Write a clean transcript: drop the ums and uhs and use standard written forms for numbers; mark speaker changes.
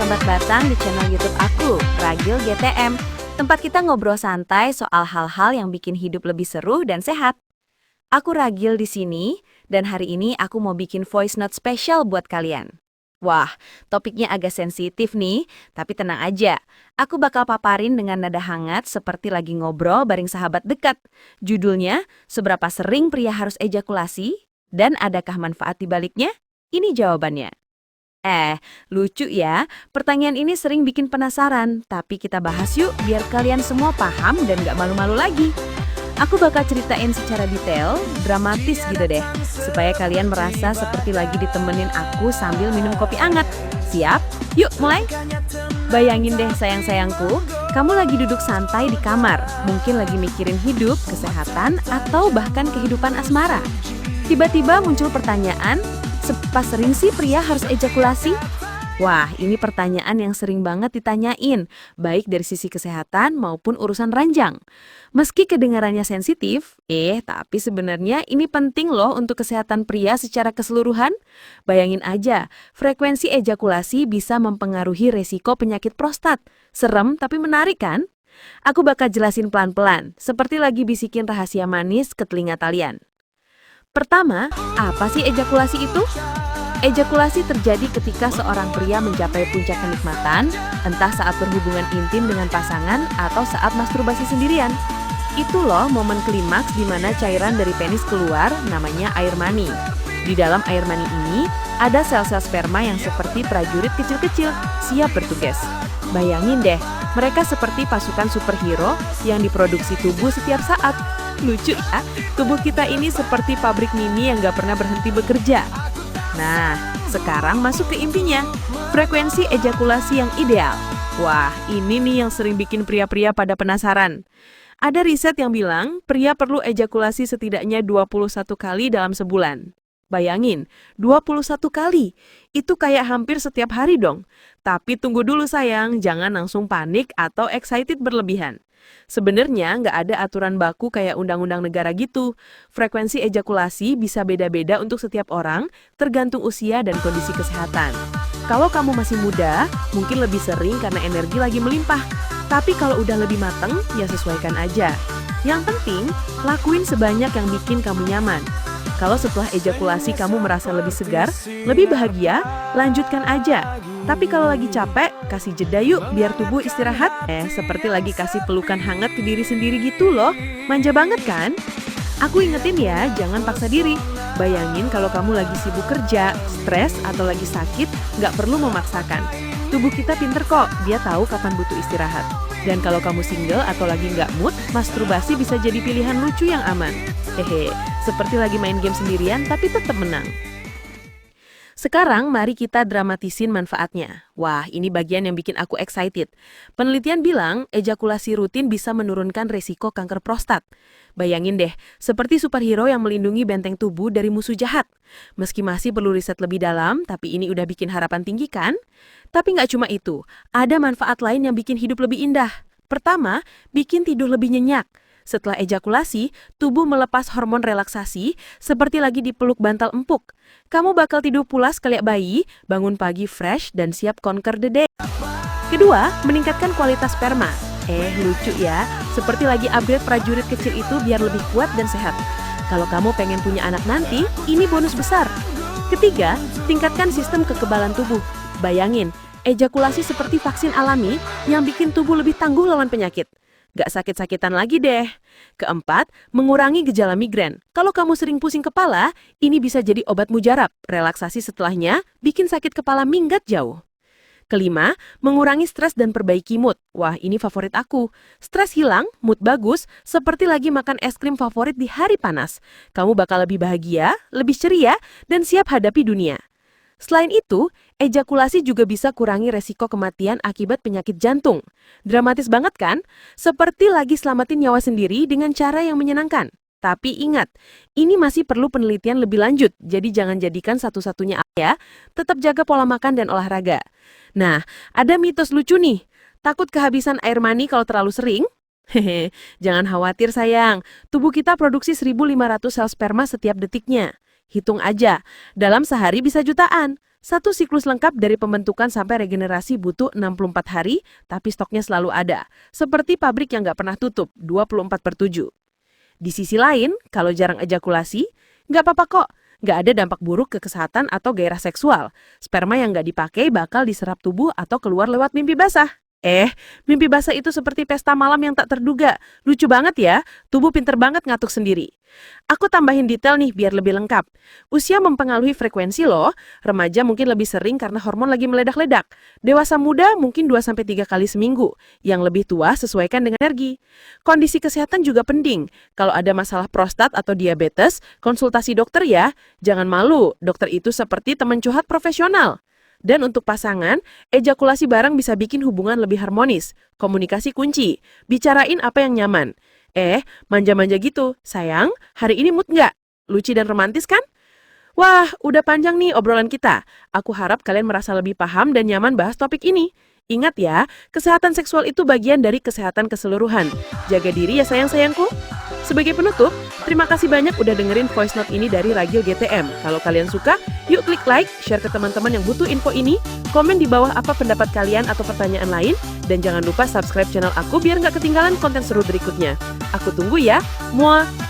Speaker 1: selamat datang di channel YouTube aku, Ragil GTM. Tempat kita ngobrol santai soal hal-hal yang bikin hidup lebih seru dan sehat. Aku Ragil di sini, dan hari ini aku mau bikin voice note spesial buat kalian. Wah, topiknya agak sensitif nih, tapi tenang aja. Aku bakal paparin dengan nada hangat seperti lagi ngobrol bareng sahabat dekat. Judulnya, Seberapa Sering Pria Harus Ejakulasi? Dan adakah manfaat di baliknya? Ini jawabannya. Lucu ya. Pertanyaan ini sering bikin penasaran, tapi kita bahas yuk biar kalian semua paham dan gak malu-malu lagi. Aku bakal ceritain secara detail, dramatis gitu deh, supaya kalian merasa seperti lagi ditemenin aku sambil minum kopi hangat. Siap? Yuk mulai! Bayangin deh sayang-sayangku, kamu lagi duduk santai di kamar, mungkin lagi mikirin hidup, kesehatan, atau bahkan kehidupan asmara. Tiba-tiba muncul pertanyaan, seberapa sering sih pria harus ejakulasi? Wah, ini pertanyaan yang sering banget ditanyain, baik dari sisi kesehatan maupun urusan ranjang. Meski kedengarannya sensitif, tapi sebenarnya ini penting loh untuk kesehatan pria secara keseluruhan. Bayangin aja, frekuensi ejakulasi bisa mempengaruhi resiko penyakit prostat. Serem tapi menarik kan? Aku bakal jelasin pelan-pelan, seperti lagi bisikin rahasia manis ke telinga kalian. Pertama, apa sih ejakulasi itu? Ejakulasi terjadi ketika seorang pria mencapai puncak kenikmatan, entah saat berhubungan intim dengan pasangan atau saat masturbasi sendirian. Itu loh momen klimaks di mana cairan dari penis keluar, namanya air mani. Di dalam air mani ini, ada sel-sel sperma yang seperti prajurit kecil-kecil, siap bertugas. Bayangin deh, mereka seperti pasukan superhero yang diproduksi tubuh setiap saat. Lucu ya, tubuh kita ini seperti pabrik mini yang gak pernah berhenti bekerja. Nah, sekarang masuk ke intinya, frekuensi ejakulasi yang ideal. Wah, ini nih yang sering bikin pria-pria pada penasaran. Ada riset yang bilang, pria perlu ejakulasi setidaknya 21 kali dalam sebulan. Bayangin, 21 kali. Itu kayak hampir setiap hari dong. Tapi tunggu dulu sayang, jangan langsung panik atau excited berlebihan. Sebenarnya nggak ada aturan baku kayak undang-undang negara gitu. Frekuensi ejakulasi bisa beda-beda untuk setiap orang, tergantung usia dan kondisi kesehatan. Kalau kamu masih muda, mungkin lebih sering karena energi lagi melimpah. Tapi kalau udah lebih mateng, ya sesuaikan aja. Yang penting, lakuin sebanyak yang bikin kamu nyaman. Kalau setelah ejakulasi kamu merasa lebih segar, lebih bahagia, lanjutkan aja. Tapi kalau lagi capek, kasih jeda yuk biar tubuh istirahat. Seperti lagi kasih pelukan hangat ke diri sendiri gitu loh. Manja banget kan? Aku ingetin ya, jangan paksa diri. Bayangin kalau kamu lagi sibuk kerja, stres, atau lagi sakit, nggak perlu memaksakan. Tubuh kita pinter kok, dia tahu kapan butuh istirahat. Dan kalau kamu single atau lagi nggak mood, masturbasi bisa jadi pilihan lucu yang aman. Seperti lagi main game sendirian tapi tetap menang. Sekarang mari kita dramatisin manfaatnya. Wah, ini bagian yang bikin aku excited. Penelitian bilang ejakulasi rutin bisa menurunkan resiko kanker prostat. Bayangin deh, seperti superhero yang melindungi benteng tubuh dari musuh jahat. Meski masih perlu riset lebih dalam, tapi ini udah bikin harapan tinggi kan? Tapi nggak cuma itu, ada manfaat lain yang bikin hidup lebih indah. Pertama, bikin tidur lebih nyenyak. Setelah ejakulasi, tubuh melepas hormon relaksasi seperti lagi dipeluk bantal empuk. Kamu bakal tidur pulas kayak bayi, bangun pagi fresh dan siap conquer the day. Kedua, meningkatkan kualitas sperma. Lucu ya, seperti lagi upgrade prajurit kecil itu biar lebih kuat dan sehat. Kalau kamu pengen punya anak nanti, ini bonus besar. Ketiga, tingkatkan sistem kekebalan tubuh. Bayangin, ejakulasi seperti vaksin alami yang bikin tubuh lebih tangguh lawan penyakit. Gak sakit-sakitan lagi deh. Keempat, mengurangi gejala migrain. Kalau kamu sering pusing kepala, ini bisa jadi obat mujarab. Relaksasi setelahnya bikin sakit kepala minggat jauh. Kelima, mengurangi stres dan perbaiki mood. Wah, ini favorit aku. Stres hilang, mood bagus, seperti lagi makan es krim favorit di hari panas. Kamu bakal lebih bahagia, lebih ceria, dan siap hadapi dunia. Selain itu, ejakulasi juga bisa kurangi resiko kematian akibat penyakit jantung. Dramatis banget kan? Seperti lagi selamatin nyawa sendiri dengan cara yang menyenangkan. Tapi ingat, ini masih perlu penelitian lebih lanjut, jadi jangan jadikan satu-satunya ya. Tetap jaga pola makan dan olahraga. Nah, ada mitos lucu nih. Takut kehabisan air mani kalau terlalu sering? Jangan khawatir sayang. Tubuh kita produksi 1.500 sel sperma setiap detiknya. Hitung aja, dalam sehari bisa jutaan.
Speaker 2: Satu siklus lengkap dari pembentukan sampai regenerasi butuh 64 hari, tapi stoknya selalu ada. Seperti pabrik yang nggak pernah tutup, 24/7. Di sisi lain, kalau jarang ejakulasi, nggak apa-apa kok. Nggak ada dampak buruk ke kesehatan atau gairah seksual. Sperma yang nggak dipakai bakal diserap tubuh atau keluar lewat mimpi basah. Mimpi basah itu seperti pesta malam yang tak terduga. Lucu banget ya, tubuh pinter banget ngatur sendiri. Aku tambahin detail nih biar lebih lengkap. Usia mempengaruhi frekuensi loh. Remaja mungkin lebih sering karena hormon lagi meledak-ledak. Dewasa muda mungkin 2-3 kali seminggu. Yang lebih tua sesuaikan dengan energi. Kondisi kesehatan juga penting. Kalau ada masalah prostat atau diabetes, konsultasi dokter ya. Jangan malu, dokter itu seperti teman curhat profesional. Dan untuk pasangan, ejakulasi bareng bisa bikin hubungan lebih harmonis. Komunikasi kunci. Bicarain apa yang nyaman. Manja-manja gitu. Sayang, hari ini mood nggak? Lucu dan romantis kan? Wah, udah panjang nih obrolan kita. Aku harap kalian merasa lebih paham dan nyaman bahas topik ini. Ingat ya, kesehatan seksual itu bagian dari kesehatan keseluruhan. Jaga diri ya sayang-sayangku. Sebagai penutup, terima kasih banyak udah dengerin voice note ini dari Ragil GTM. Kalau kalian suka, yuk klik like, share ke teman-teman yang butuh info ini, komen di bawah apa pendapat kalian atau pertanyaan lain, dan jangan lupa subscribe channel aku biar nggak ketinggalan konten seru berikutnya. Aku tunggu ya. Muah!